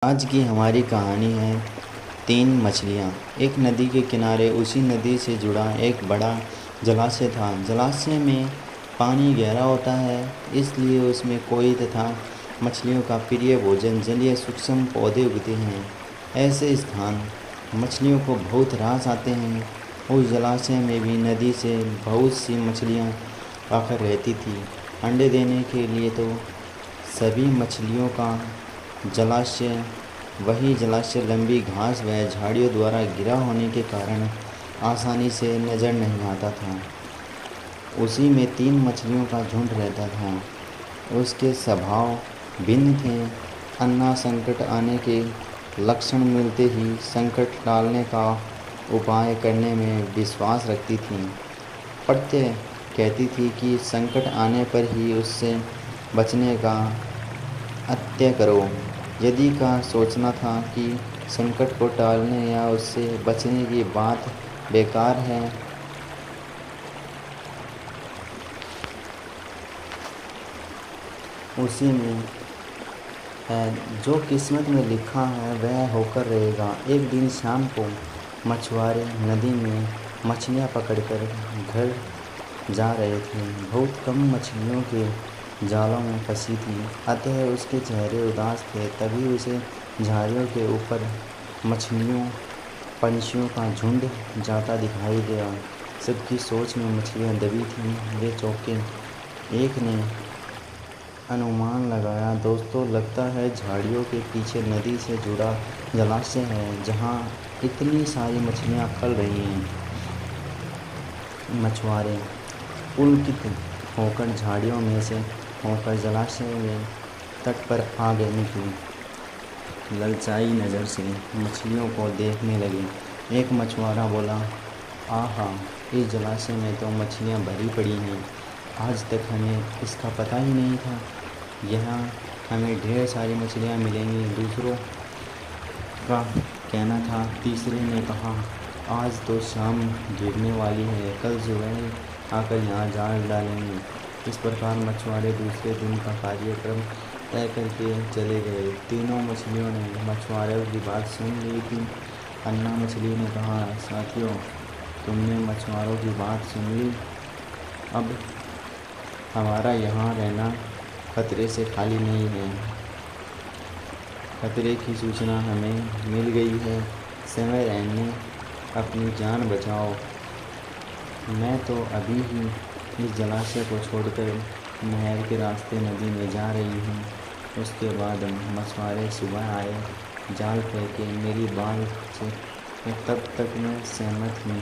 आज की हमारी कहानी है तीन मछलियाँ। एक नदी के किनारे उसी नदी से जुड़ा एक बड़ा जलाशय था। जलाशय में पानी गहरा होता है, इसलिए उसमें कोई तथा मछलियों का प्रिय भोजन जलीय सूक्ष्म पौधे उगते हैं। ऐसे स्थान मछलियों को बहुत रास आते हैं। उस जलाशय में भी नदी से बहुत सी मछलियाँ आकर रहती थी। अंडे देने के लिए तो सभी मछलियों का जलाशय वही जलाशय लंबी घास व झाड़ियों द्वारा घिरा होने के कारण आसानी से नज़र नहीं आता था। उसी में तीन मछलियों का झुंड रहता था। उसके स्वभाव भिन्न थे। अन्ना संकट आने के लक्षण मिलते ही संकट टालने का उपाय करने में विश्वास रखती थी। प्रत्यय कहती थी कि संकट आने पर ही उससे बचने का अत्य करो। यदि का सोचना था कि संकट को टालने या उससे बचने की बात बेकार है। उसी में है जो किस्मत में लिखा है वह होकर रहेगा। एक दिन शाम को मछुआरे नदी में मछलियाँ पकड़कर घर जा रहे थे। बहुत कम मछलियों के जालों में फंसी थी, अतः उसके चेहरे उदास थे। तभी उसे झाड़ियों के ऊपर मछलियों पंछियों का झुंड जाता दिखाई दिया। सबकी सोच में मछलियाँ दबी थीं। वे चौंके। एक ने अनुमान लगाया, दोस्तों लगता है झाड़ियों के पीछे नदी से जुड़ा जलाशय है, जहाँ इतनी सारी मछलियाँ पल रही हैं। मछुआरे पुलकित होकर झाड़ियों में से होकर जलाशय में तट पर आ गए निकले। ललचाई नज़र से मछलियों को देखने लगे। एक मछुआरा बोला, आहा, इस जलाशय में तो मछलियाँ भरी पड़ी हैं। आज तक हमें इसका पता ही नहीं था। यहाँ हमें ढेर सारी मछलियाँ मिलेंगी। दूसरों का कहना था। तीसरे ने कहा, आज तो शाम गिरने वाली है, कल सुबह आकर यहाँ जाल डालेंगे। इस प्रकार मछुआरे दूसरे दिन का कार्यक्रम तय करके चले गए। तीनों मछलियों ने मछुआरों की बात सुन ली थी। अन्ना मछली ने कहा, साथियों, तुमने मछुआरों की बात सुन ली। अब हमारा यहाँ रहना खतरे से खाली नहीं है। खतरे की सूचना हमें मिल गई है। समय रहने अपनी जान बचाओ। मैं तो अभी ही इस जलाशय को छोड़कर नहर के रास्ते नदी में जा रही हूँ। उसके बाद मछुआरे सुबह आए, जाल फेंके। मेरी बात से तब तक मैं सहमत हूँ।